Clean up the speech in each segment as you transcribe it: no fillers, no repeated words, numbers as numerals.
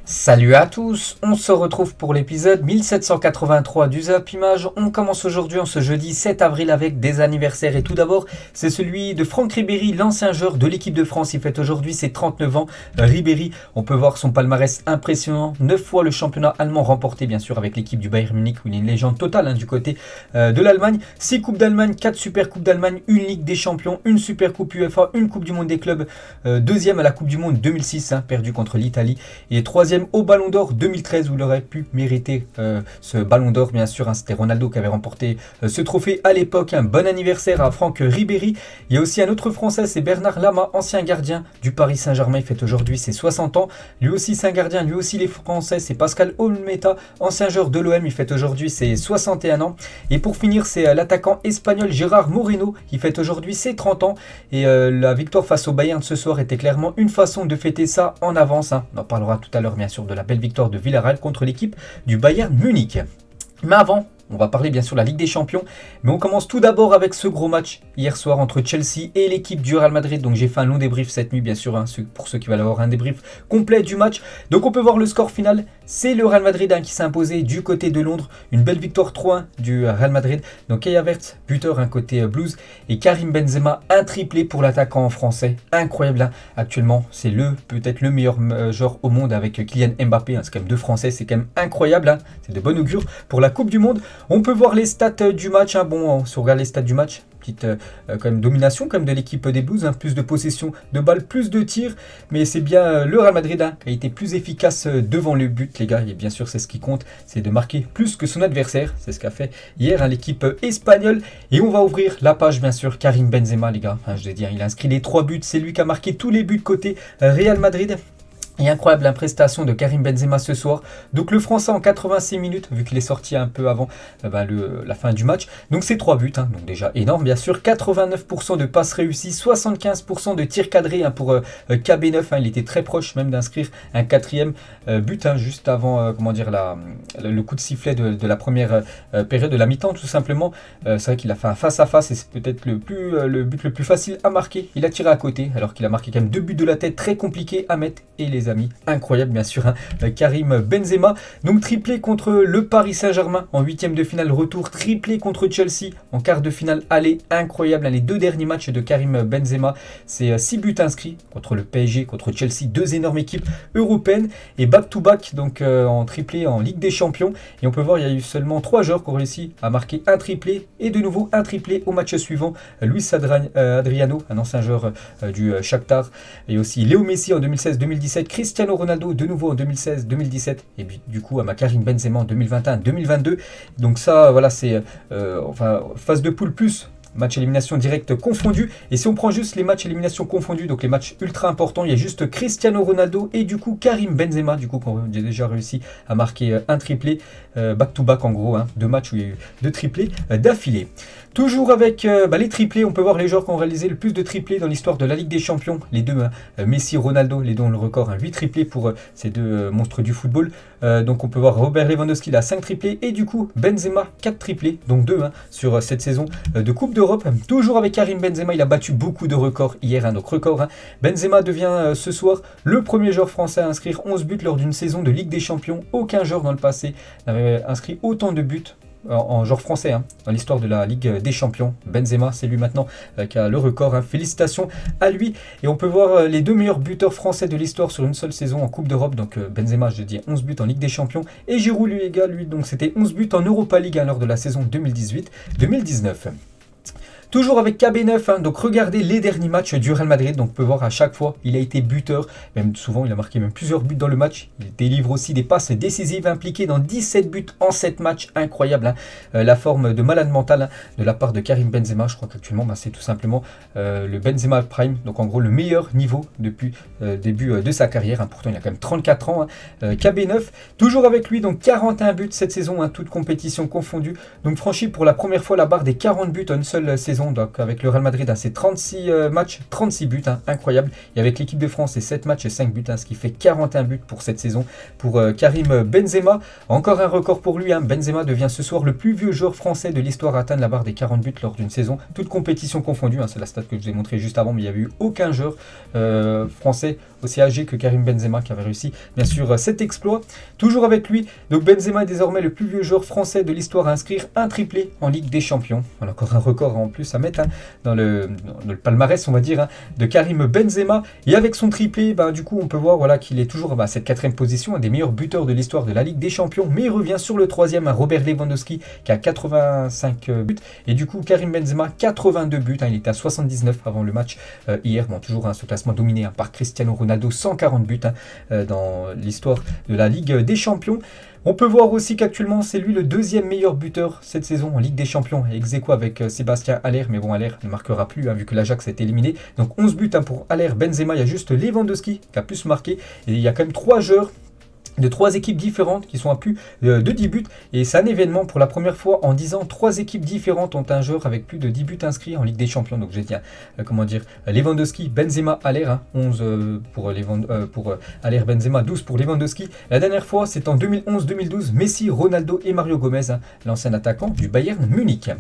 Salut à tous, on se retrouve pour l'épisode 1783 du Zap Image. On commence aujourd'hui en ce jeudi 7 avril avec des anniversaires et tout d'abord c'est celui de Franck Ribéry, l'ancien joueur de l'équipe de France. Il fête aujourd'hui ses 39 ans. Ribéry, on peut voir son palmarès impressionnant, 9 fois le championnat allemand remporté bien sûr avec l'équipe du Bayern Munich où il est une légende totale du côté de l'Allemagne. 6 coupes d'Allemagne, 4 super coupes d'Allemagne, une Ligue des Champions, une super coupe UEFA, une coupe du monde des clubs, deuxième à la coupe du monde 2006 perdu contre l'Italie et troisième au Ballon d'Or 2013 où il aurait pu mériter ce Ballon d'Or bien sûr. C'était Ronaldo qui avait remporté ce trophée à l'époque. Un bon anniversaire à Franck Ribéry. Il y a aussi un autre Français, c'est Bernard Lama, ancien gardien du Paris Saint-Germain. Il fête aujourd'hui ses 60 ans. Lui aussi c'est un gardien, lui aussi les Français. C'est Pascal Olmeta, ancien joueur de l'OM. Il fête aujourd'hui ses 61 ans. Et pour finir, c'est l'attaquant espagnol Gérard Moreno qui fête aujourd'hui ses 30 ans. Et la victoire face au Bayern ce soir était clairement une façon de fêter ça en avance. On en parlera tout à l'heure bien sûr de la belle victoire de Villarreal contre l'équipe du Bayern Munich. Mais avant, on va parler bien sûr de la Ligue des Champions, mais on commence tout d'abord avec ce gros match hier soir entre Chelsea et l'équipe du Real Madrid. Donc j'ai fait un long débrief cette nuit bien sûr, pour ceux qui veulent avoir un débrief complet du match. Donc on peut voir le score final, c'est le Real Madrid qui s'est imposé du côté de Londres. Une belle victoire 3-1 du Real Madrid. Donc Kai Havertz, buteur côté Blues, et Karim Benzema, un triplé pour l'attaquant français. Incroyable, actuellement c'est peut-être le meilleur joueur au monde avec Kylian Mbappé. C'est quand même deux Français, c'est quand même incroyable, c'est de bon augure pour la Coupe du Monde. On peut voir les stats du match. Bon, si on regarde les stats du match, petite quand même domination quand même de l'équipe des Blues, plus de possession de balles, plus de tirs, mais c'est bien le Real Madrid qui a été plus efficace devant le but, les gars. Et bien sûr, c'est ce qui compte, c'est de marquer plus que son adversaire. C'est ce qu'a fait hier l'équipe espagnole. Et on va ouvrir la page, bien sûr, Karim Benzema, les gars. Je vais dire, il a inscrit les 3 buts. C'est lui qui a marqué tous les buts côté Real Madrid. Et incroyable la prestation de Karim Benzema ce soir. Donc le Français en 86 minutes, vu qu'il est sorti un peu avant la fin du match. Donc c'est 3 buts, donc déjà énorme bien sûr. 89% de passes réussies, 75% de tirs cadrés pour KB9. Il était très proche même d'inscrire un 4e but juste avant le coup de sifflet de la première période de la mi-temps tout simplement. C'est vrai qu'il a fait un face-à-face et c'est peut-être le but le plus facile à marquer. Il a tiré à côté alors qu'il a marqué quand même 2 buts de la tête, très compliqué à mettre. Et les amis, incroyable bien sûr, Karim Benzema. Donc triplé contre le Paris Saint-Germain en 8e de finale retour, triplé contre Chelsea en quart de finale aller. Incroyable, les 2 derniers matchs de Karim Benzema, c'est 6 buts inscrits contre le PSG, contre Chelsea, 2 énormes équipes européennes et back-to-back donc en triplé en Ligue des Champions. Et on peut voir il y a eu seulement 3 joueurs qui ont réussi à marquer un triplé et de nouveau un triplé au match suivant. Luis Adriano, un ancien joueur du Shakhtar, et aussi Léo Messi en 2016-2017, Cristiano Ronaldo de nouveau en 2016-2017 et puis du coup à Karim Benzema en 2021-2022. Donc ça voilà, c'est phase de poule plus match élimination directe confondu. Et si on prend juste les matchs élimination confondus, donc les matchs ultra importants, il y a juste Cristiano Ronaldo et du coup Karim Benzema, du coup qui ont déjà réussi à marquer un triplé back-to-back en gros, 2 matchs où il y a eu 2 triplés d'affilée. Toujours avec les triplés, on peut voir les joueurs qui ont réalisé le plus de triplés dans l'histoire de la Ligue des Champions. Les deux, Messi, Ronaldo, les deux ont le record, 8 triplés pour ces deux monstres du football. Donc on peut voir Robert Lewandowski, il a 5 triplés et du coup Benzema, 4 triplés, donc 2 sur cette saison de Coupe d'Europe. Toujours avec Karim Benzema, il a battu beaucoup de records hier, donc record. Benzema devient ce soir le premier joueur français à inscrire 11 buts lors d'une saison de Ligue des Champions. Aucun joueur dans le passé n'avait inscrit autant de buts en joueur français dans l'histoire de la Ligue des Champions. Benzema, c'est lui maintenant qui a le record. Félicitations à lui. Et on peut voir les 2 meilleurs buteurs français de l'histoire sur une seule saison en Coupe d'Europe. Donc Benzema, je dis 11 buts en Ligue des Champions. Et Giroud, lui, donc c'était 11 buts en Europa League lors de la saison 2018-2019. Toujours avec KB9, donc regardez les derniers matchs du Real Madrid. Donc on peut voir à chaque fois, il a été buteur. Même souvent, il a marqué même plusieurs buts dans le match. Il délivre aussi des passes décisives, impliqué dans 17 buts en 7 matchs. Incroyable, la forme de malade mental de la part de Karim Benzema. Je crois qu'actuellement, c'est tout simplement le Benzema Prime. Donc en gros, le meilleur niveau depuis le début de sa carrière. Pourtant, il a quand même 34 ans. KB9, toujours avec lui, donc 41 buts cette saison, toutes compétitions confondues. Donc franchi pour la première fois la barre des 40 buts en une seule saison. Donc avec le Real Madrid, c'est 36 matchs, 36 buts, incroyable. Et avec l'équipe de France, c'est 7 matchs et 5 buts, ce qui fait 41 buts pour cette saison pour Karim Benzema. Encore un record pour lui, Benzema devient ce soir le plus vieux joueur français de l'histoire à atteindre la barre des 40 buts lors d'une saison, toute compétition confondue. C'est la stat que je vous ai montré juste avant, mais il n'y avait eu aucun joueur français aussi âgé que Karim Benzema qui avait réussi bien sûr cet exploit. Toujours avec lui, donc Benzema est désormais le plus vieux joueur français de l'histoire à inscrire un triplé en Ligue des Champions. Voilà, encore un record en plus à mettre dans le palmarès, on va dire, de Karim Benzema. Et avec son triplé, du coup, on peut voir voilà, qu'il est toujours à cette 4e position, un des meilleurs buteurs de l'histoire de la Ligue des Champions. Mais il revient sur le 3e, Robert Lewandowski, qui a 85 buts. Et du coup, Karim Benzema, 82 buts. Il était à 79 avant le match hier. Bon, toujours ce classement dominé par Cristiano Ronaldo, 140 buts dans l'histoire de la Ligue des Champions. On peut voir aussi qu'actuellement, c'est lui le 2e meilleur buteur cette saison en Ligue des Champions, ex-aequo avec Sébastien Haller, mais bon, Haller ne marquera plus, vu que l'Ajax a été éliminé. Donc 11 buts pour Haller, Benzema, il y a juste Lewandowski qui a plus marqué, et il y a quand même 3 joueurs de 3 équipes différentes qui sont à plus de 10 buts, et c'est un événement pour la première fois en 10 ans. 3 équipes différentes ont un joueur avec plus de 10 buts inscrits en Ligue des Champions. Donc j'ai dit Lewandowski, Benzema, Haller, 11 pour Haller, Benzema, 12 pour Lewandowski. La dernière fois c'est en 2011-2012, Messi, Ronaldo et Mario Gomez, l'ancien attaquant du Bayern Munich.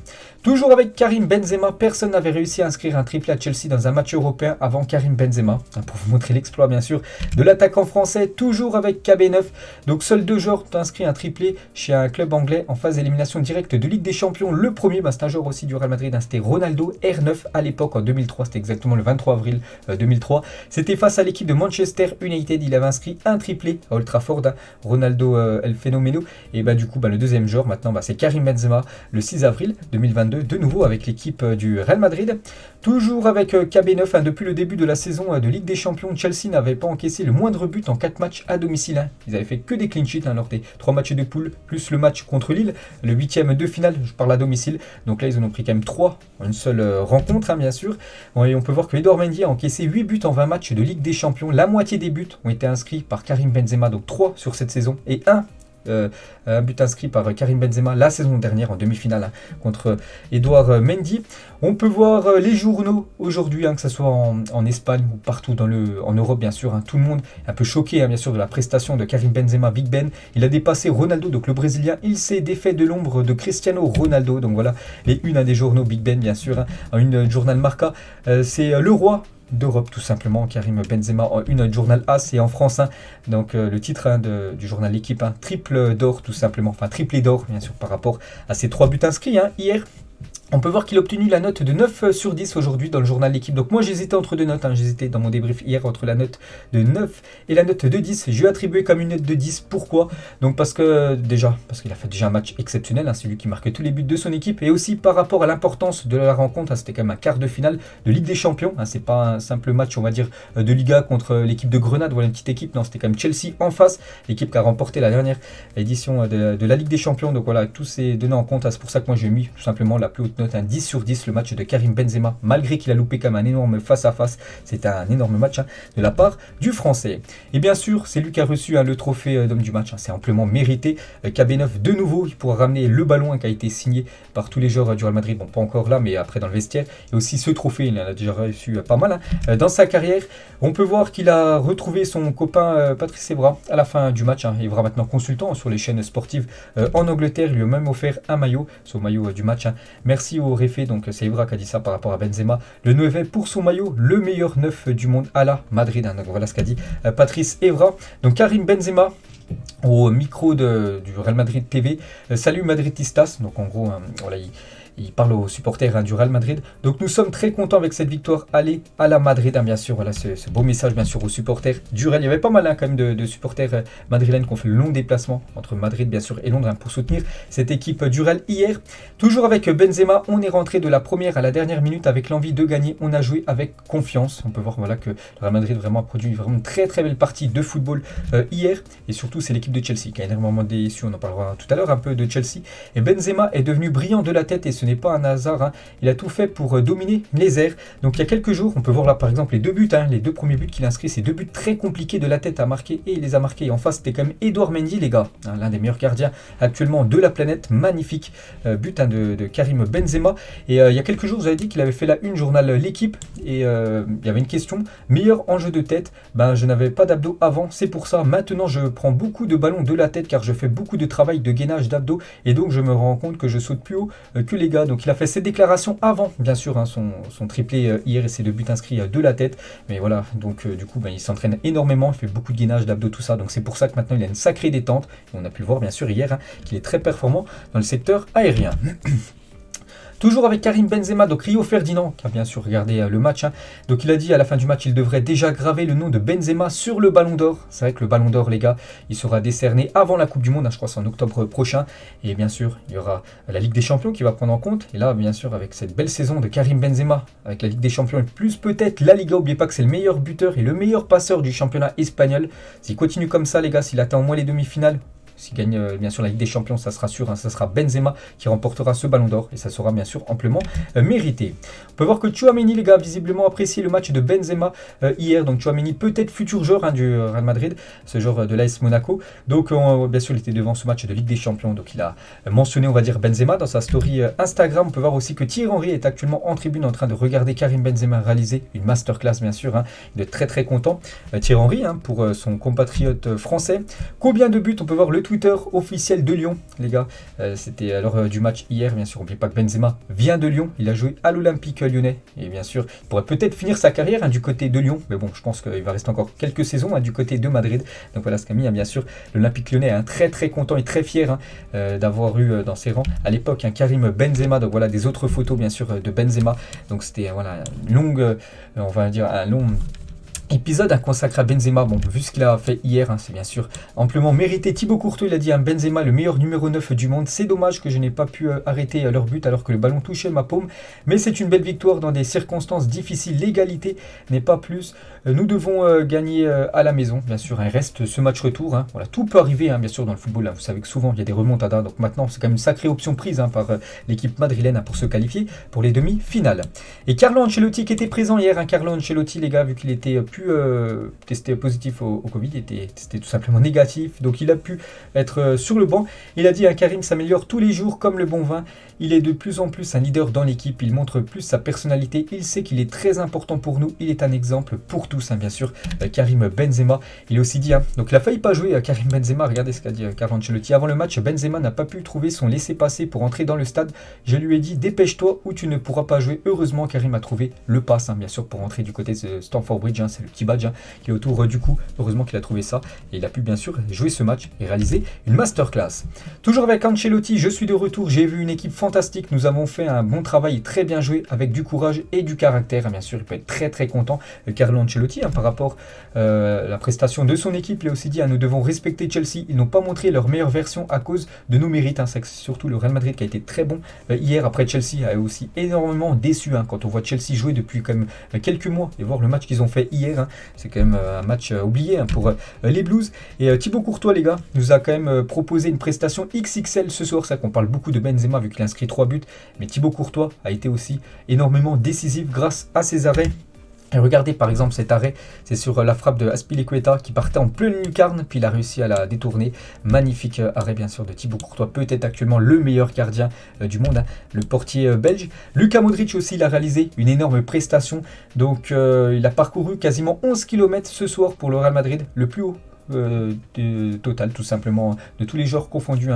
Toujours avec Karim Benzema, personne n'avait réussi à inscrire un triplé à Chelsea dans un match européen avant Karim Benzema, pour vous montrer l'exploit bien sûr de l'attaquant français. Toujours avec KB9. Donc seuls 2 joueurs ont inscrit un triplé chez un club anglais en phase d'élimination directe de Ligue des Champions. Le premier, c'est un joueur aussi du Real Madrid, c'était Ronaldo, R9 à l'époque en 2003, c'était exactement le 23 avril 2003. C'était face à l'équipe de Manchester United, il avait inscrit un triplé à Old Trafford, Ronaldo El Fenomeno. Et du coup, le deuxième joueur maintenant, c'est Karim Benzema, le 6 avril 2022, de nouveau avec l'équipe du Real Madrid. Toujours avec KB9, depuis le début de la saison de Ligue des Champions, Chelsea n'avait pas encaissé le moindre but en 4 matchs à domicile. Ils avaient fait que des clean sheets lors des 3 matchs de poule, plus le match contre Lille, le 8e de finale, je parle à domicile. Donc là, ils en ont pris quand même 3 en une seule rencontre, bien sûr. Et on peut voir que Edouard Mendy a encaissé 8 buts en 20 matchs de Ligue des Champions. La moitié des buts ont été inscrits par Karim Benzema, donc 3 sur cette saison, et un but inscrit par Karim Benzema la saison dernière en demi-finale contre Edouard Mendy. On peut voir les journaux aujourd'hui, que ce soit en Espagne ou partout en Europe bien sûr. Tout le monde est un peu choqué bien sûr de la prestation de Karim Benzema, Big Ben. Il a dépassé Ronaldo, donc le Brésilien. Il s'est défait de l'ombre de Cristiano Ronaldo. Donc voilà les unes des journaux Big Ben bien sûr. Une journal Marca, c'est le roi d'Europe tout simplement, Karim Benzema, en une journal AS, et en France donc le titre du journal L'équipe, triple d'or tout simplement, enfin triplé d'or bien sûr par rapport à ses 3 buts inscrits hier. On peut voir qu'il a obtenu la note de 9 sur 10 aujourd'hui dans le journal L'équipe. Donc moi j'hésitais entre 2 notes, j'hésitais dans mon débrief hier entre la note de 9 et la note de 10. Je lui ai attribué comme une note de 10. Pourquoi? Donc parce qu'il a fait déjà un match exceptionnel, c'est lui qui marquait tous les buts de son équipe, et aussi par rapport à l'importance de la rencontre, c'était quand même un quart de finale de Ligue des Champions, c'est pas un simple match on va dire de Liga contre l'équipe de Grenade, voilà une petite équipe, non c'était quand même Chelsea en face, l'équipe qui a remporté la dernière édition de la Ligue des Champions. Donc voilà, tous ces données en compte, c'est pour ça que moi j'ai mis tout simplement la plus haute note, un 10 sur 10, le match de Karim Benzema, malgré qu'il a loupé quand même un énorme face-à-face. C'était un énorme match de la part du Français. Et bien sûr, c'est lui qui a reçu le trophée d'homme du match, c'est amplement mérité. KB9, de nouveau, il pourra ramener le ballon qui a été signé par tous les joueurs du Real Madrid, bon pas encore là, mais après dans le vestiaire. Et aussi ce trophée, il en a déjà reçu pas mal dans sa carrière. On peut voir qu'il a retrouvé son copain Patrice Evra à la fin du match. Evra maintenant consultant sur les chaînes sportives en Angleterre, il lui a même offert un maillot, son maillot du match. Merci au réfé, donc c'est Evra qui a dit ça par rapport à Benzema. Le 9 pour son maillot, le meilleur 9 du monde à la Madrid. Donc voilà ce qu'a dit Patrice Evra. Donc Karim Benzema au micro du Real Madrid TV. Salut Madridistas. Donc en gros, voilà, il parle aux supporters du Real Madrid. Donc nous sommes très contents avec cette victoire. Allez à la Madrid, bien sûr. Voilà ce beau message bien sûr aux supporters du Real. Il y avait pas mal quand même de supporters madrilènes qui ont fait le long déplacement entre Madrid bien sûr et Londres pour soutenir cette équipe du Real hier. Toujours avec Benzema, on est rentré de la première à la dernière minute avec l'envie de gagner. On a joué avec confiance. On peut voir voilà que le Real Madrid vraiment a produit vraiment une très très belle partie de football hier. Et surtout c'est l'équipe de Chelsea qui a énormément déçu. On en parlera tout à l'heure un peu de Chelsea. Et Benzema est devenu brillant de la tête, et ce n'est pas un hasard, il a tout fait pour dominer les airs. Donc il y a quelques jours, on peut voir là par exemple les 2 buts, les 2 premiers buts qu'il a inscrits, c'est 2 buts très compliqués de la tête à marquer, et il les a marqués. Et en face c'était quand même Edouard Mendy les gars, l'un des meilleurs gardiens actuellement de la planète. Magnifique but de Karim Benzema. Et il y a quelques jours vous avez dit qu'il avait fait la une journal L'équipe, et il y avait une question, meilleur enjeu de tête. Je n'avais pas d'abdos avant, c'est pour ça maintenant je prends beaucoup de ballons de la tête car je fais beaucoup de travail de gainage d'abdos, et donc je me rends compte que je saute plus haut que les gars. Liga. Donc il a fait ses déclarations avant, bien sûr, son triplé hier et ses 2 buts inscrits de la tête. Mais voilà, donc du coup, il s'entraîne énormément, il fait beaucoup de gainage, d'abdos, tout ça. Donc c'est pour ça que maintenant il a une sacrée détente. Et on a pu le voir, bien sûr, hier, qu'il est très performant dans le secteur aérien. Toujours avec Karim Benzema, donc Rio Ferdinand, qui a bien sûr regardé le match. Donc il a dit à la fin du match, il devrait déjà graver le nom de Benzema sur le Ballon d'Or. C'est vrai que le Ballon d'Or, les gars, il sera décerné avant la Coupe du Monde, je crois c'est en octobre prochain. Et bien sûr, il y aura la Ligue des Champions qui va prendre en compte. Et là, bien sûr, avec cette belle saison de Karim Benzema, avec la Ligue des Champions et plus peut-être la Liga, n'oubliez pas que c'est le meilleur buteur et le meilleur passeur du championnat espagnol. S'il continue comme ça, les gars, s'il atteint au moins les demi-finales, s'il gagne bien sûr la Ligue des Champions, ça sera sûr, ça sera Benzema qui remportera ce Ballon d'Or et ça sera bien sûr amplement mérité. On peut voir que Tchouaméni, les gars, visiblement apprécié le match de Benzema hier. Donc Tchouaméni, peut-être futur joueur du Real Madrid, ce joueur de l'AS Monaco. Donc bien sûr, il était devant ce match de Ligue des Champions. Donc il a mentionné, on va dire, Benzema dans sa story Instagram. On peut voir aussi que Thierry Henry est actuellement en tribune en train de regarder Karim Benzema réaliser une masterclass, bien sûr. Il est très très content. Thierry Henry, pour son compatriote français. Combien de buts? On peut voir le Twitter officiel de Lyon, les gars. C'était à l'heure du match hier, bien sûr. N'oubliez pas que Benzema vient de Lyon. Il a joué à l'Olympique Lyonnais. Et bien sûr, il pourrait peut-être finir sa carrière du côté de Lyon. Mais bon, je pense qu'il va rester encore quelques saisons du côté de Madrid. Donc voilà ce qu'a mis, bien sûr, l'Olympique Lyonnais est très très content et très fier d'avoir eu dans ses rangs à l'époque Karim Benzema. Donc voilà des autres photos, bien sûr, de Benzema. Donc c'était voilà, une longue, on va dire, un long épisode consacré à Benzema. Bon, vu ce qu'il a fait hier, c'est bien sûr amplement mérité. Thibaut Courtois, il a dit Benzema, le meilleur numéro 9 du monde. C'est dommage que je n'ai pas pu arrêter leur but alors que le ballon touchait ma paume. Mais c'est une belle victoire dans des circonstances difficiles. L'égalité n'est pas plus. Nous devons gagner à la maison. Bien sûr, il reste ce match retour. Voilà, tout peut arriver, bien sûr, dans le football. Vous savez que souvent, il y a des remontadas. Donc maintenant, c'est quand même une sacrée option prise par l'équipe madrilène pour se qualifier pour les demi-finales. Et Carlo Ancelotti qui était présent hier. Carlo Ancelotti, les gars, vu qu'il était testé positif au Covid, il était testé tout simplement négatif, donc il a pu être sur le banc. Il a dit Karim s'améliore tous les jours comme le bon vin, il est de plus en plus un leader dans l'équipe, il montre plus sa personnalité, il sait qu'il est très important pour nous, il est un exemple pour tous, bien sûr. Karim Benzema, il a aussi dit, donc il a failli pas jouer Karim Benzema, regardez ce qu'a dit Carlo Ancelotti, avant le match, Benzema n'a pas pu trouver son laissez-passer pour entrer dans le stade, je lui ai dit dépêche-toi ou tu ne pourras pas jouer. Heureusement Karim a trouvé le pass, bien sûr, pour entrer du côté de Stamford Bridge, c'est le petit badge qui est autour du cou. Heureusement qu'il a trouvé ça et il a pu bien sûr jouer ce match et réaliser une masterclass. Toujours avec Ancelotti, je suis de retour, j'ai vu une équipe fantastique, nous avons fait un bon travail, très bien joué avec du courage et du caractère. Bien sûr, il peut être très très content Carlo Ancelotti par rapport à la prestation de son équipe. Il a aussi dit nous devons respecter Chelsea, ils n'ont pas montré leur meilleure version à cause de nos mérites. C'est surtout le Real Madrid qui a été très bon hier. Après, Chelsea a aussi énormément déçu quand on voit Chelsea jouer depuis quand même quelques mois et voir le match qu'ils ont fait hier. C'est quand même un match oublié pour les Blues. Et Thibaut Courtois, les gars, nous a quand même proposé une prestation XXL ce soir. C'est ça qu'on parle beaucoup de Benzema vu qu'il a inscrit 3 buts. Mais Thibaut Courtois a été aussi énormément décisif grâce à ses arrêts. Et regardez par exemple cet arrêt, c'est sur la frappe de Azpilicueta qui partait en pleine lucarne, puis il a réussi à la détourner. Magnifique arrêt bien sûr de Thibaut Courtois, peut-être actuellement le meilleur gardien du monde, le portier belge. Luka Modric aussi, il a réalisé une énorme prestation, donc il a parcouru quasiment 11 km ce soir pour le Real Madrid, le plus haut total tout simplement de tous les joueurs confondus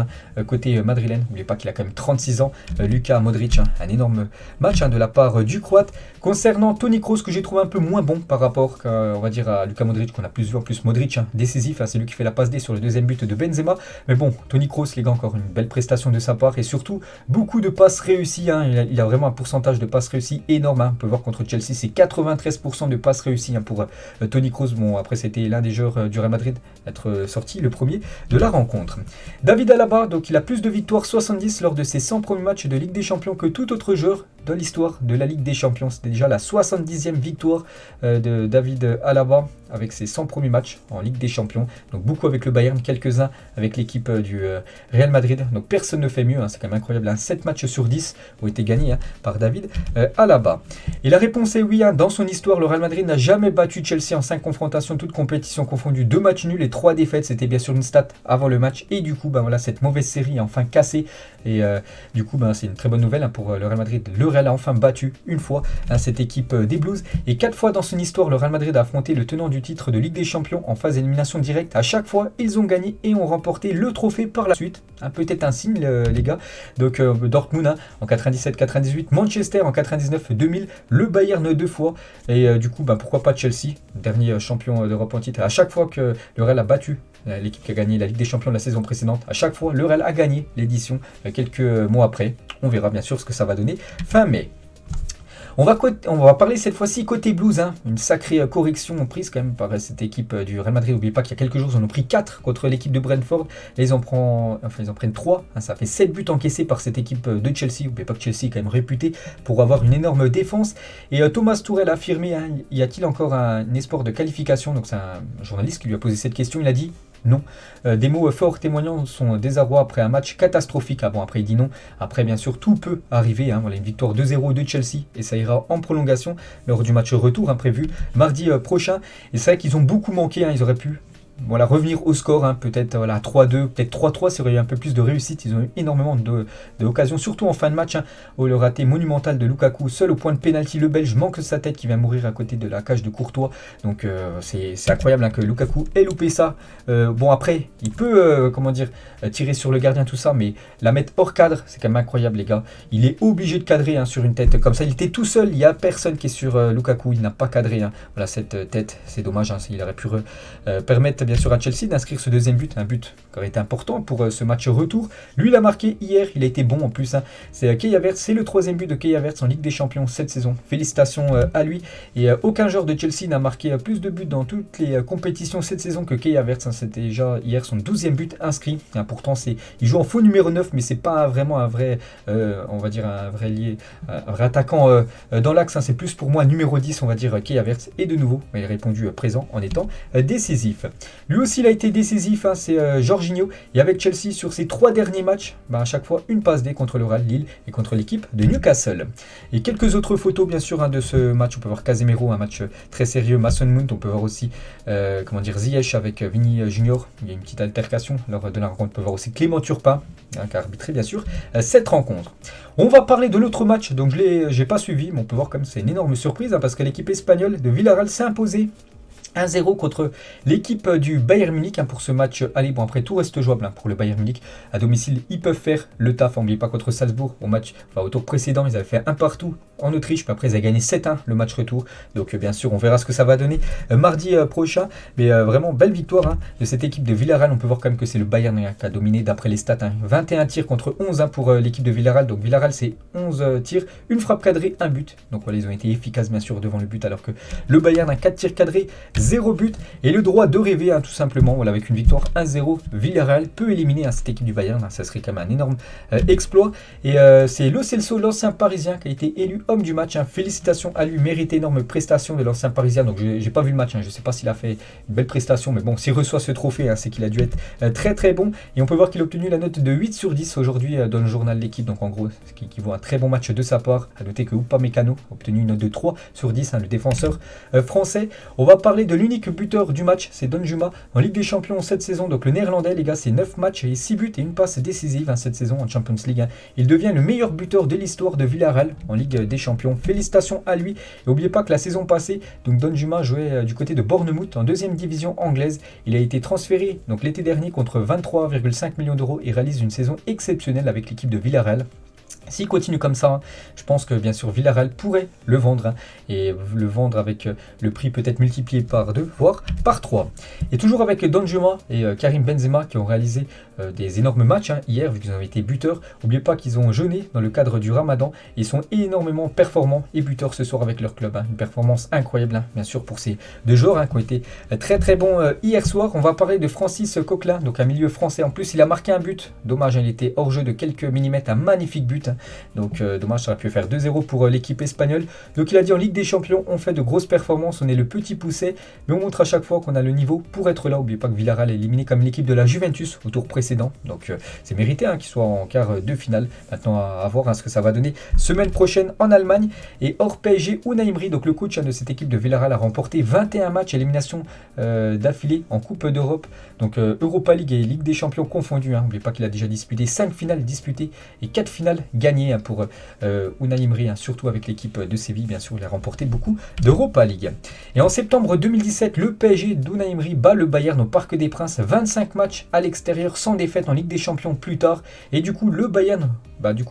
côté madrilène. N'oubliez pas qu'il a quand même 36 ans, Luka Modric, un énorme match de la part du Croate. Concernant Toni Kroos, que j'ai trouvé un peu moins bon par rapport on va dire à Luka Modric, qu'on a plus vu, en plus Modric décisif, c'est lui qui fait la passe D sur le deuxième but de Benzema. Mais bon, Toni Kroos, les gars, encore une belle prestation de sa part et surtout beaucoup de passes réussies. Il a vraiment un pourcentage de passes réussies énorme. On peut voir contre Chelsea, c'est 93% de passes réussies pour Toni Kroos. Bon, après c'était l'un des joueurs du Real Madrid être sorti le premier de la rencontre. David Alaba, donc il a plus de victoires, 70 lors de ses 100 premiers matchs de Ligue des Champions que tout autre joueur dans l'histoire de la Ligue des Champions. C'était déjà la 70e victoire de David Alaba avec ses 100 premiers matchs en Ligue des Champions. Donc beaucoup avec le Bayern, quelques-uns avec l'équipe du Real Madrid. Donc personne ne fait mieux, c'est quand même incroyable. 7 matchs sur 10 ont été gagnés par David Alaba. Et la réponse est oui, dans son histoire, le Real Madrid n'a jamais battu Chelsea en 5 confrontations, toutes compétitions confondues, 2 matchs nuls et 3 défaites. C'était bien sûr une stat avant le match. Et du coup, voilà, cette mauvaise série est enfin cassée. Et du coup, c'est une très bonne nouvelle pour le Real Madrid. Le Real a enfin battu une fois cette équipe des Blues. Et 4 fois dans son histoire, le Real Madrid a affronté le tenant du titre de Ligue des Champions en phase d'élimination directe. À chaque fois, ils ont gagné et ont remporté le trophée par la suite. Peut-être un signe, les gars. Donc Dortmund en 97-98, Manchester en 99-2000, le Bayern 2 fois. Et du coup, pourquoi pas Chelsea, dernier champion d'Europe en titre. À chaque fois que le Real a battu l'équipe qui a gagné la Ligue des Champions de la saison précédente, à chaque fois, le Real a gagné l'édition quelques mois après. On verra bien sûr ce que ça va donner fin mai. On va parler cette fois-ci côté Blues, une sacrée correction prise quand même par cette équipe du Real Madrid. N'oubliez pas qu'il y a quelques jours, ils en ont pris 4 contre l'équipe de Brentford. Et ils en prennent 3. Ça fait 7 buts encaissés par cette équipe de Chelsea. N'oubliez pas que Chelsea est quand même réputé pour avoir une énorme défense. Et Thomas Tuchel a affirmé, y a-t-il encore un espoir de qualification? Donc c'est un journaliste qui lui a posé cette question. Il a dit non. Des mots forts témoignant son désarroi après un match catastrophique. Après il dit non. Après bien sûr tout peut arriver. Voilà une victoire 2-0 de Chelsea et ça ira en prolongation lors du match retour prévu mardi prochain. Et c'est vrai qu'ils ont beaucoup manqué. Ils auraient pu revenir au score, peut-être 3-2, peut-être 3-3, ça aurait eu un peu plus de réussite. Ils ont eu énormément d'occasions, surtout en fin de match, où le raté monumental de Lukaku, seul au point de pénalty, le Belge manque sa tête qui vient mourir à côté de la cage de Courtois. Donc c'est incroyable que Lukaku ait loupé ça. Après, il peut tirer sur le gardien, tout ça, mais la mettre hors cadre, c'est quand même incroyable les gars. Il est obligé de cadrer sur une tête comme ça. Il était tout seul, il n'y a personne qui est sur Lukaku, il n'a pas cadré. Voilà cette tête, c'est dommage, il aurait pu permettre bien sûr à Chelsea d'inscrire ce deuxième but, un but qui aurait été important pour ce match retour. Lui, il a marqué hier, il a été bon en plus. C'est Kai Havertz, c'est le 3e but de Kai Havertz en Ligue des Champions cette saison. Félicitations à lui. Et aucun joueur de Chelsea n'a marqué plus de buts dans toutes les compétitions cette saison que Kai Havertz. C'était déjà hier son 12e but inscrit. Pourtant, il joue en faux numéro 9, mais c'est pas vraiment un vrai, un vrai attaquant dans l'axe. C'est plus pour moi numéro 10, on va dire Kai Havertz. Et de nouveau, il a répondu présent en étant décisif. Lui aussi, il a été décisif, c'est Jorginho. Et avec Chelsea, sur ses 3 derniers matchs, à chaque fois, une passe D contre le Real, Lille et contre l'équipe de Newcastle. Et quelques autres photos, bien sûr, de ce match. On peut voir Casemiro, un match très sérieux. Mason Mount, on peut voir aussi Ziyech avec Vini Junior. Il y a une petite altercation lors de la rencontre. On peut voir aussi Clément Turpin, qui a arbitré, bien sûr, cette rencontre. On va parler de l'autre match, donc je n'ai pas suivi, mais on peut voir comme c'est une énorme surprise, parce que l'équipe espagnole de Villarreal s'est imposée 1-0 contre l'équipe du Bayern Munich pour ce match aller. Après tout reste jouable pour le Bayern Munich. À domicile, ils peuvent faire le taf. N'oubliez pas contre Salzbourg, au tour précédent, ils avaient fait un partout en Autriche. Puis après, ils avaient gagné 7-1 le match retour. Donc bien sûr, on verra ce que ça va donner mardi prochain. Mais vraiment, belle victoire de cette équipe de Villarreal. On peut voir quand même que c'est le Bayern qui a dominé d'après les stats. 21 tirs contre 11 pour l'équipe de Villarreal. Donc Villarreal, c'est 11 tirs, une frappe cadrée, un but. Donc voilà, ils ont été efficaces bien sûr devant le but. Alors que le Bayern a 4 tirs cadrés, 0 but et le droit de rêver tout simplement. Avec une victoire 1-0, Villarreal peut éliminer cette équipe du Bayern. Ça serait quand même un énorme exploit. Et c'est Lo Celso, l'ancien parisien, qui a été élu homme du match. Félicitations à lui, mérite énorme prestation de l'ancien parisien. Donc j'ai pas vu le match, je ne sais pas s'il a fait une belle prestation, mais bon, s'il reçoit ce trophée, c'est qu'il a dû être très très bon. Et on peut voir qu'il a obtenu la note de 8 sur 10 aujourd'hui dans le journal de l'équipe. Donc en gros, ce qui équivaut à un très bon match de sa part. À noter que Upamecano a obtenu une note de 3 sur 10, le défenseur français. On va parler de l'unique buteur du match, c'est Danjuma en Ligue des Champions cette saison. Donc le néerlandais, les gars, c'est 9 matchs et 6 buts et une passe décisive cette saison en Champions League. Il devient le meilleur buteur de l'histoire de Villarreal en Ligue des Champions. Félicitations à lui. Et n'oubliez pas que la saison passée, donc Danjuma jouait du côté de Bournemouth en 2e division anglaise. Il a été transféré donc l'été dernier contre 23,5 millions d'euros et réalise une saison exceptionnelle avec l'équipe de Villarreal. S'il continue comme ça, je pense que bien sûr Villarreal pourrait le vendre et le vendre avec le prix peut-être multiplié par 2, voire par 3. Et toujours avec Danjuma et Karim Benzema qui ont réalisé des énormes matchs hier, vu qu'ils ont été buteurs. N'oubliez pas qu'ils ont jeûné dans le cadre du Ramadan et sont énormément performants et buteurs ce soir avec leur club. Une performance incroyable, bien sûr, pour ces deux joueurs qui ont été très très bons hier soir. On va parler de Francis Coquelin, donc un milieu français. En plus, il a marqué un but. Dommage, il était hors jeu de quelques millimètres, un magnifique but. Donc dommage, ça aurait pu faire 2-0 pour l'équipe espagnole. Donc il a dit en Ligue des Champions, on fait de grosses performances, on est le petit poussé, mais on montre à chaque fois qu'on a le niveau pour être là. N'oubliez pas que Villarreal est éliminé comme l'équipe de la Juventus au tour précédent. Donc c'est mérité qu'il soit en quart de finale. Maintenant à voir ce que ça va donner semaine prochaine en Allemagne. Et hors PSG, Unai Emery, donc le coach de cette équipe de Villarreal, a remporté 21 matchs élimination d'affilée en Coupe d'Europe. Donc Europa League et Ligue des Champions confondus. N'oubliez pas qu'il a déjà disputé 5 finales disputées et 4 finales gagné pour Unai Emery, surtout avec l'équipe de Séville. Bien sûr, il a remporté beaucoup d'Europa League. Et en septembre 2017, le PSG d'Unai Emery bat le Bayern au Parc des Princes. 25 matchs à l'extérieur sans défaite en Ligue des Champions plus tard. Et du coup, le Bayern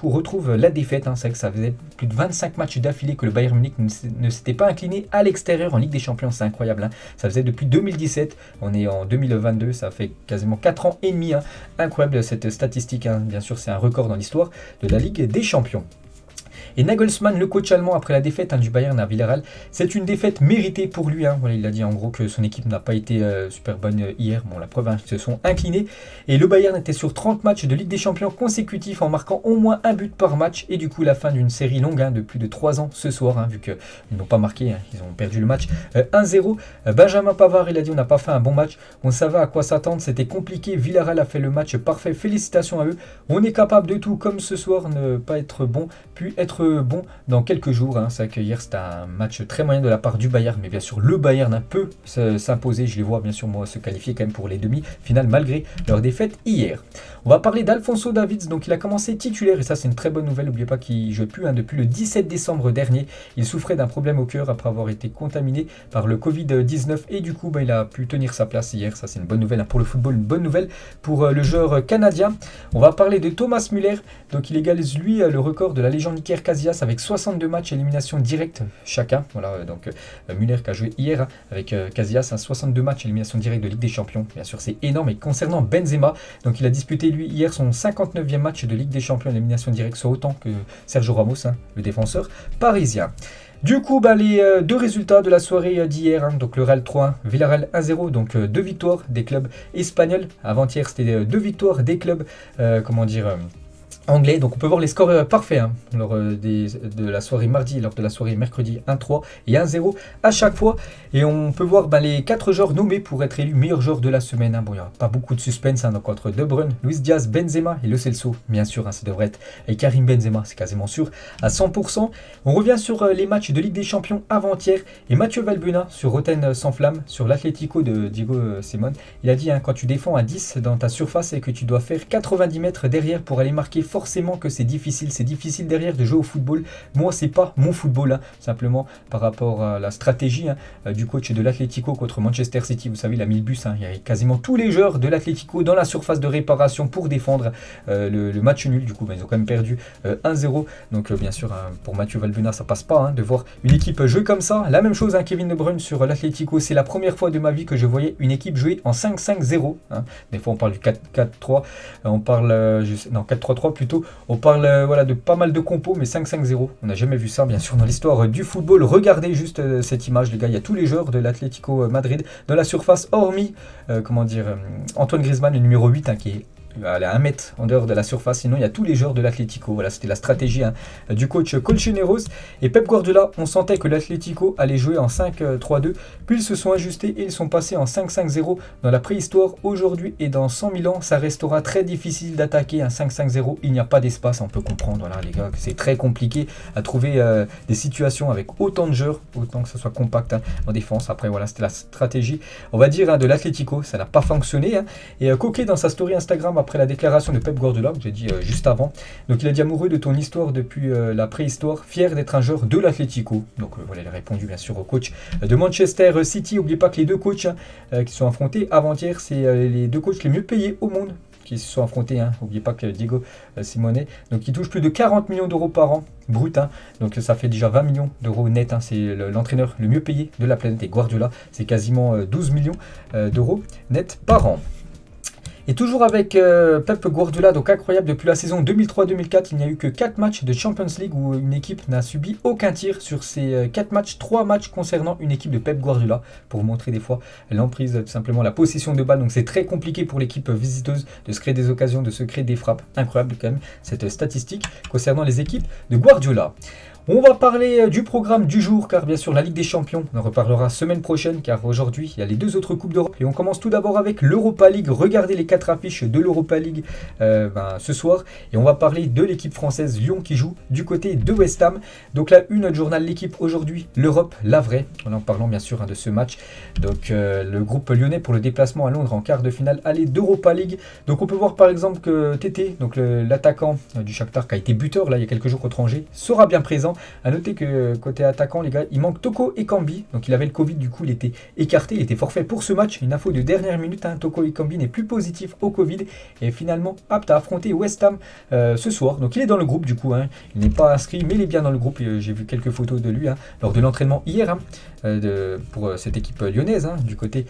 retrouve la défaite. C'est vrai que ça faisait plus de 25 matchs d'affilée que le Bayern Munich ne s'était pas incliné à l'extérieur en Ligue des Champions. C'est incroyable. Ça faisait depuis 2017. On est en 2022. Ça fait quasiment 4 ans et demi. Incroyable cette statistique. Bien sûr, c'est un record dans l'histoire de la Ligue des Champions. Et Nagelsmann, le coach allemand, après la défaite du Bayern à Villarreal, c'est une défaite méritée pour lui. Voilà, il a dit en gros que son équipe n'a pas été super bonne hier. Bon, la preuve, ils se sont inclinés. Et le Bayern était sur 30 matchs de Ligue des Champions consécutifs en marquant au moins un but par match. Et du coup, la fin d'une série longue de plus de 3 ans ce soir, vu qu'ils n'ont pas marqué, ils ont perdu le match 1-0. Benjamin Pavard, il a dit on n'a pas fait un bon match. On savait à quoi s'attendre, c'était compliqué. Villarreal a fait le match parfait. Félicitations à eux. On est capable de tout, comme ce soir, ne pas être bon, puis être bon dans quelques jours. C'est vrai que hier c'était un match très moyen de la part du Bayern, mais bien sûr le Bayern peut s'imposer. Je les vois bien sûr moi se qualifier quand même pour les demi-finales malgré leur défaite hier. On va parler d'Alphonso Davids, donc il a commencé titulaire et ça c'est une très bonne nouvelle. N'oubliez pas qu'il ne jouait plus depuis le 17 décembre dernier. Il souffrait d'un problème au cœur après avoir été contaminé par le Covid-19 et du coup il a pu tenir sa place hier. Ça c'est une bonne nouvelle pour le football, une bonne nouvelle pour le joueur canadien. On va parler de Thomas Müller, donc il égalise lui le record de la légende Iker Casillas avec 62 matchs élimination directe chacun. Voilà, donc Müller qui a joué hier avec Casillas, 62 matchs élimination directe de Ligue des Champions. Bien sûr, c'est énorme. Et concernant Benzema, donc il a disputé lui hier son 59e match de Ligue des Champions élimination directe, soit autant que Sergio Ramos, le défenseur parisien. Du coup, les deux résultats de la soirée d'hier, donc le Real 3-1, Villarreal 1-0, donc 2 victoires des clubs espagnols. Avant-hier, c'était 2 victoires des clubs, anglais. Donc on peut voir les scores parfaits lors de la soirée mardi et lors de la soirée mercredi 1-3 et 1-0 à chaque fois. Et on peut voir les 4 joueurs nommés pour être élus meilleurs joueurs de la semaine. Bon, il n'y a pas beaucoup de suspense donc entre De Bruyne, Luis Diaz, Benzema et Lo Celso. Bien sûr, ça devrait être et Karim Benzema, c'est quasiment sûr à 100%. On revient sur les matchs de Ligue des Champions avant-hier et Mathieu Valbuena sur Rotten sans flamme sur l'Atlético de Diego Simón. Il a dit quand tu défends à 10 dans ta surface et que tu dois faire 90 mètres derrière pour aller marquer forcément que c'est difficile derrière de jouer au football. Moi c'est pas mon football, simplement par rapport à la stratégie du coach de l'Atlético contre Manchester City. Vous savez, il a mis le bus, il y avait quasiment tous les joueurs de l'Atlético dans la surface de réparation pour défendre le match nul. Du coup ils ont quand même perdu 1-0, donc bien sûr pour Mathieu Valbuena ça passe pas de voir une équipe jouer comme ça. La même chose Kevin De Bruyne sur l'Atlético, c'est la première fois de ma vie que je voyais une équipe jouer en 5-5-0. Des fois on parle du 4-4-3, on parle non 4-3-3 plutôt. On parle de pas mal de compos, mais 5-5-0, on n'a jamais vu ça bien sûr dans l'histoire du football. Regardez juste cette image les gars, il y a tous les joueurs de l'Atlético Madrid dans la surface, hormis Antoine Griezmann, le numéro 8 qui est à 1 mètre en dehors de la surface. Sinon il y a tous les joueurs de l'Atlético. Voilà, c'était la stratégie du coach Colchoneros et Pep Guardiola. On sentait que l'Atlético allait jouer en 5-3-2, puis ils se sont ajustés et ils sont passés en 5-5-0 dans la préhistoire. Aujourd'hui et dans 100 000 ans ça restera très difficile d'attaquer un 5-5-0. Il n'y a pas d'espace, on peut comprendre les gars, que c'est très compliqué à trouver des situations avec autant de joueurs, autant que ce soit compact en défense. Après c'était la stratégie on va dire de l'Atlético, ça n'a pas fonctionné et Coquet dans sa story Instagram après la déclaration de Pep Guardiola, que j'ai dit juste avant. Donc il a dit amoureux de ton histoire depuis la préhistoire, fier d'être un joueur de l'Atlético. Donc il a répondu bien sûr au coach de Manchester City. N'oubliez pas que les deux coachs qui sont affrontés avant-hier, c'est les deux coachs les mieux payés au monde qui se sont affrontés. N'oubliez pas que Diego Simeone, donc il touche plus de 40 millions d'euros par an brut. Donc ça fait déjà 20 millions d'euros net. C'est l'entraîneur le mieux payé de la planète. Et Guardiola, c'est quasiment 12 millions d'euros net par an. Et toujours avec Pep Guardiola, donc incroyable, depuis la saison 2003-2004, il n'y a eu que 4 matchs de Champions League où une équipe n'a subi aucun tir. Sur ces 4 matchs, 3 matchs concernant une équipe de Pep Guardiola, pour montrer des fois l'emprise, tout simplement la possession de balle. Donc c'est très compliqué pour l'équipe visiteuse de se créer des occasions, de se créer des frappes. Incroyable quand même cette statistique concernant les équipes de Guardiola. On va parler du programme du jour, car bien sûr la Ligue des Champions, on en reparlera semaine prochaine, car aujourd'hui il y a les 2 autres Coupes d'Europe. Et on commence tout d'abord avec l'Europa League. Regardez les 4 affiches de l'Europa League ce soir. Et on va parler de l'équipe française Lyon qui joue du côté de West Ham. Donc là, notre journal l'équipe aujourd'hui, l'Europe, la vraie. En parlant bien sûr de ce match. Donc le groupe lyonnais pour le déplacement à Londres en quart de finale aller d'Europa League. Donc on peut voir par exemple que Tété, donc l'attaquant du Shakhtar qui a été buteur là il y a quelques jours contre Angers, sera bien présent. A noter que côté attaquant, les gars, il manque Toko Ekambi. Donc il avait le Covid, du coup il était écarté, il était forfait pour ce match. Une info de dernière minute, Toko Ekambi n'est plus positif au Covid et finalement apte à affronter West Ham ce soir. Donc il est dans le groupe du coup, il n'est pas inscrit mais il est bien dans le groupe. J'ai vu quelques photos de lui lors de l'entraînement hier pour cette équipe lyonnaise du côté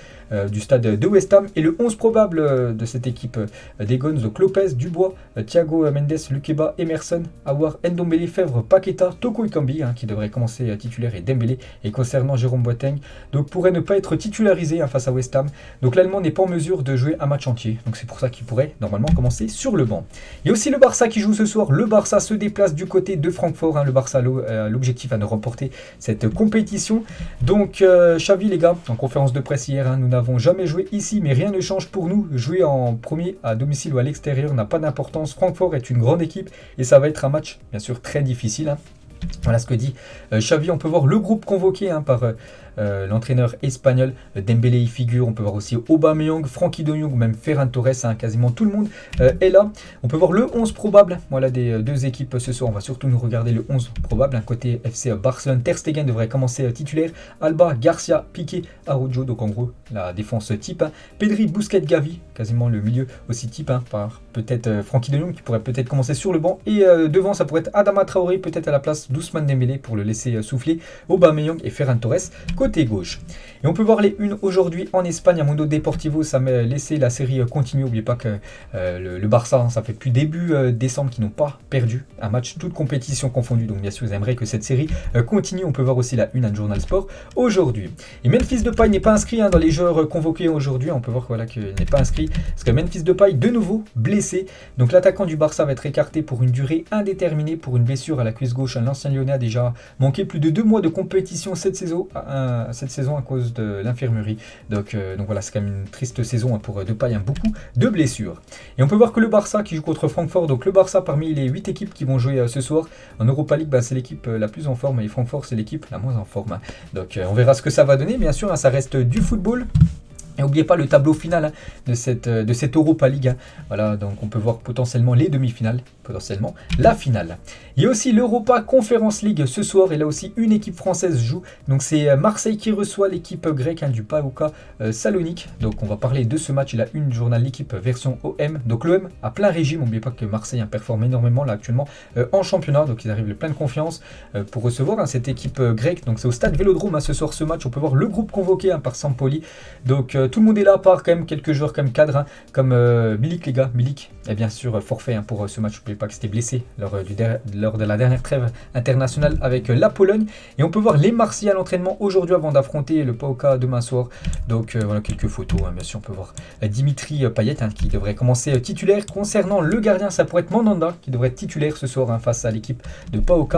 du stade de West Ham. Et le 11 probable de cette équipe des Guns, donc Lopez, Dubois, Thiago Mendes, Lukeba, Emerson, Aouar, Ndombele, Fèvre, Paqueta, Toko Ekambi qui devrait commencer titulaire et Dembélé. Et concernant Jérôme Boateng, donc pourrait ne pas être titularisé face à West Ham. Donc l'Allemand n'est pas en mesure de jouer un match entier. Donc c'est pour ça qu'il pourrait normalement commencer sur le banc. Il y a aussi le Barça qui joue ce soir. Le Barça se déplace du côté de Francfort. Le Barça a l'objectif de remporter cette compétition. Donc Xavi les gars, en conférence de presse hier, nous n'avons jamais joué ici mais rien ne change pour nous. Jouer en premier à domicile ou à l'extérieur n'a pas d'importance. Francfort est une grande équipe et ça va être un match bien sûr très difficile. Voilà ce que dit Xavi. On peut voir le groupe convoqué par l'entraîneur espagnol. Dembélé y figure. On peut voir aussi Aubameyang, Frenkie de Jong, même Ferran Torres. Quasiment tout le monde est là. On peut voir le 11 probable des 2 équipes ce soir. On va surtout nous regarder le 11 probable. Côté FC Barcelone, Ter Stegen devrait commencer titulaire. Alba, Garcia, Piqué, Araujo. Donc en gros la défense type. Pedri, Busquets, Gavi. Quasiment le milieu aussi type. Par peut-être Frenkie de Jong qui pourrait peut-être commencer sur le banc. Et devant ça pourrait être Adama Traoré peut-être à la place d'Ousmane Dembélé pour le laisser souffler. Aubameyang et Ferran Torres côté gauche. Et on peut voir les unes aujourd'hui en Espagne. À Mundo Deportivo, ça m'a laissé la série continuer. N'oubliez pas que le Barça, ça fait depuis début décembre qu'ils n'ont pas perdu un match, toute compétition confondue. Donc bien sûr, vous aimeriez que cette série continue. On peut voir aussi la une à Journal Sport aujourd'hui. Et Memphis Depay n'est pas inscrit dans les joueurs convoqués aujourd'hui. On peut voir qu'il n'est pas inscrit parce que Memphis Depay, de nouveau blessé. Donc l'attaquant du Barça va être écarté pour une durée indéterminée pour une blessure à la cuisse gauche. L'ancien Lyonnais a déjà manqué plus de 2 mois de compétition cette saison à cause de l'infirmerie. Donc voilà, c'est quand même une triste saison pour Depay, beaucoup de blessures. Et on peut voir que le Barça qui joue contre Francfort, donc le Barça parmi les 8 équipes qui vont jouer ce soir en Europa League, c'est l'équipe la plus en forme et Francfort c'est l'équipe la moins en forme. Donc on verra ce que ça va donner, bien sûr, ça reste du football. Et n'oubliez pas le tableau final de cette Europa League. Voilà, donc on peut voir potentiellement les demi-finales, potentiellement la finale. Il y a aussi l'Europa Conference League ce soir et là aussi une équipe française joue. Donc c'est Marseille qui reçoit l'équipe grecque du PAOK Salonique. Donc on va parler de ce match. Il a une journal l'équipe version OM. Donc l'OM a plein régime. N'oubliez pas que Marseille performe énormément là actuellement en championnat. Donc ils arrivent de pleine confiance pour recevoir cette équipe grecque. Donc c'est au stade Vélodrome ce soir ce match. On peut voir le groupe convoqué par Sampoli. Donc tout le monde est là, à part quand même quelques joueurs comme cadres, comme Milik les gars. Milik est bien sûr forfait pour ce match. N'oubliez pas que c'était blessé lors de la dernière trêve internationale avec la Pologne. Et on peut voir les Marseillais à l'entraînement aujourd'hui avant d'affronter le PAOK demain soir. Donc voilà quelques photos. Bien sûr on peut voir Dimitri Payet qui devrait commencer titulaire. Concernant le gardien, ça pourrait être Mandanda qui devrait être titulaire ce soir face à l'équipe de PAOK.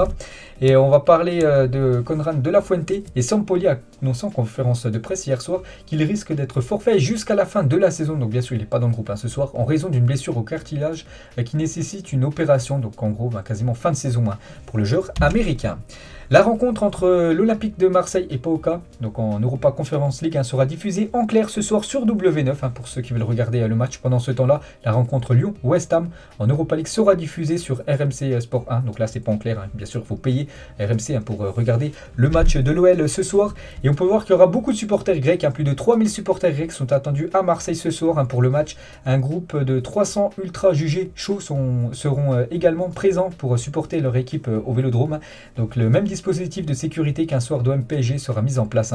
Et on va parler de Conrad de la Fuente. Et Sampoli a annoncé en conférence de presse hier soir qu'il risque d'être forfait jusqu'à la fin de la saison. Donc bien sûr il n'est pas dans le groupe ce soir en raison d'une blessure au cartilage qui nécessite une opération. Donc en gros quasiment fin de saison pour le joueur américain. La rencontre entre l'Olympique de Marseille et PAOK, donc en Europa Conference League, sera diffusée en clair ce soir sur W9. Pour ceux qui veulent regarder le match pendant ce temps-là, la rencontre Lyon-West Ham en Europa League sera diffusée sur RMC Sport 1. Donc là, c'est pas en clair. Bien sûr, il faut payer RMC pour regarder le match de l'OL ce soir. Et on peut voir qu'il y aura beaucoup de supporters grecs. Plus de 3000 supporters grecs sont attendus à Marseille ce soir pour le match. Un groupe de 300 ultra jugés chauds seront également présents pour supporter leur équipe au Vélodrome. Donc le même dispositif de sécurité qu'un soir d'OM PSG sera mis en place.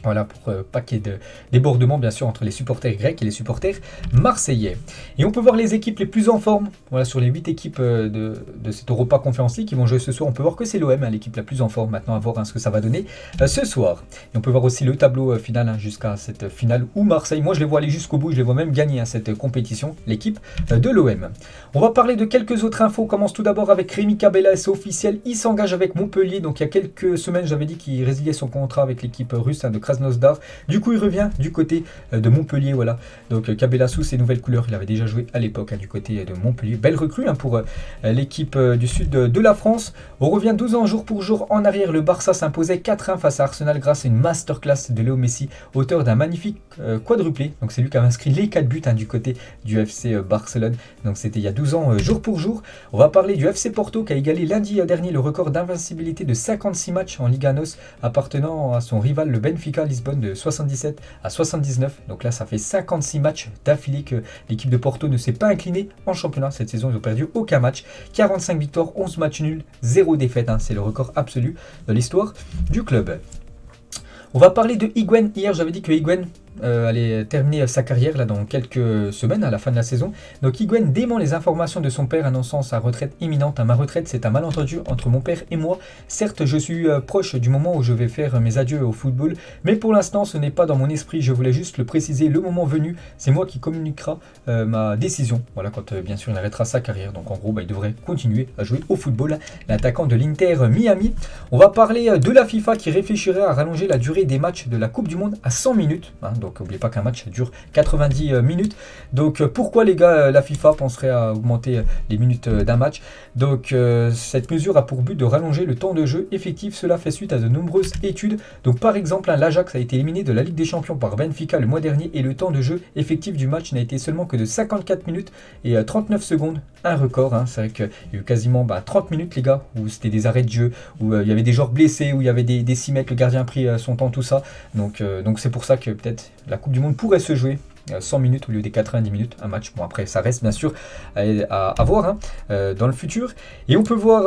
Voilà, pour pas qu'il y ait de débordement, bien sûr, entre les supporters grecs et les supporters marseillais. Et on peut voir les équipes les plus en forme. Voilà, sur les 8 équipes de cette Europa Conference League qui vont jouer ce soir, on peut voir que c'est l'OM, hein, l'équipe la plus en forme. Maintenant, à voir ce que ça va donner ce soir. Et on peut voir aussi le tableau final jusqu'à cette finale où Marseille, moi je les vois aller jusqu'au bout, je les vois même gagner cette compétition, l'équipe de l'OM. On va parler de quelques autres infos. On commence tout d'abord avec Rémi Cabella, c'est officiel, il s'engage avec Montpellier. Donc il y a quelques semaines, j'avais dit qu'il résiliait son contrat avec l'équipe russe de Krasnodar. Du coup, il revient du côté de Montpellier, voilà. Donc Cabella sous ses nouvelles couleurs, il avait déjà joué à l'époque du côté de Montpellier. Belle recrue pour l'équipe du sud de la France. On revient 12 ans jour pour jour en arrière. Le Barça s'imposait 4-1 face à Arsenal grâce à une masterclass de Léo Messi, auteur d'un magnifique quadruplé. Donc c'est lui qui a inscrit les 4 buts du côté du FC Barcelone. Donc c'était il y a 12 ans jour pour jour. On va parler du FC Porto qui a égalé lundi dernier le record d'invincibilité de 56 matchs en Liga NOS appartenant à son rival le Benfica Lisbonne de 77 à 79. Donc là ça fait 56 matchs d'affilée que l'équipe de Porto ne s'est pas inclinée en championnat. Cette saison ils n'ont perdu aucun match. 45 victoires, 11 matchs nuls, 0 défaite. C'est le record absolu de l'histoire du club. On va parler de Higuaín. Hier j'avais dit que Higuaín allait terminer sa carrière là, dans quelques semaines à la fin de la saison. Donc Higuaín dément les informations de son père annonçant sa retraite imminente. Ma retraite, c'est un malentendu entre mon père et moi. Certes, je suis proche du moment où je vais faire mes adieux au football, mais pour l'instant, ce n'est pas dans mon esprit. Je voulais juste le préciser le moment venu. C'est moi qui communiquera ma décision. Voilà, quand bien sûr il arrêtera sa carrière. Donc en gros, il devrait continuer à jouer au football. L'attaquant de l'Inter Miami. On va parler de la FIFA qui réfléchirait à rallonger la durée des matchs de la Coupe du Monde à 100 minutes. Donc n'oubliez pas qu'un match dure 90 minutes. Donc pourquoi les gars, la FIFA penserait à augmenter les minutes d'un match? Donc cette mesure a pour but de rallonger le temps de jeu effectif. Cela fait suite à de nombreuses études. Donc par exemple, l'Ajax a été éliminé de la Ligue des Champions par Benfica le mois dernier et le temps de jeu effectif du match n'a été seulement que de 54 minutes et 39 secondes. Un record, C'est vrai qu'il y a eu quasiment 30 minutes les gars, où c'était des arrêts de jeu, où il y avait des joueurs blessés, où il y avait des 6 mètres, le gardien a pris son temps, tout ça. Donc c'est pour ça que peut-être la Coupe du Monde pourrait se jouer 100 minutes au lieu des 90 minutes un match. Bon après ça reste bien sûr à voir dans le futur. Et on peut voir,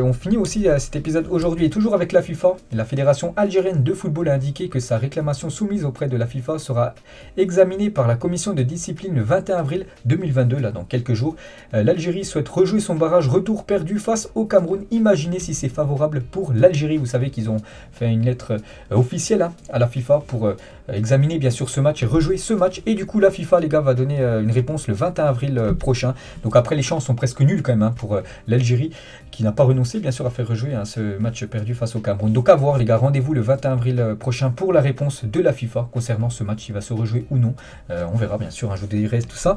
on finit aussi cet épisode aujourd'hui et toujours avec la FIFA. La Fédération algérienne de football a indiqué que sa réclamation soumise auprès de la FIFA sera examinée par la commission de discipline le 21 avril 2022, là dans quelques jours. L'Algérie souhaite rejouer son barrage retour perdu face au Cameroun. Imaginez si c'est favorable pour l'Algérie. Vous savez qu'ils ont fait une lettre officielle à la FIFA pour examiner bien sûr ce match et rejouer ce match. Et du coup la FIFA les gars va donner une réponse le 21 avril prochain. Donc après les chances sont presque nulles quand même pour l'Algérie qui n'a pas renoncé bien sûr à faire rejouer ce match perdu face au Cameroun. Donc à voir les gars, rendez-vous le 21 avril prochain pour la réponse de la FIFA concernant ce match, il va se rejouer ou non. On verra bien sûr, je vous dirai tout ça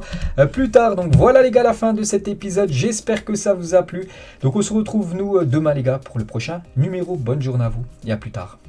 plus tard. Donc voilà les gars, la fin de cet épisode, j'espère que ça vous a plu. Donc on se retrouve nous demain les gars pour le prochain numéro. Bonne journée à vous et à plus tard.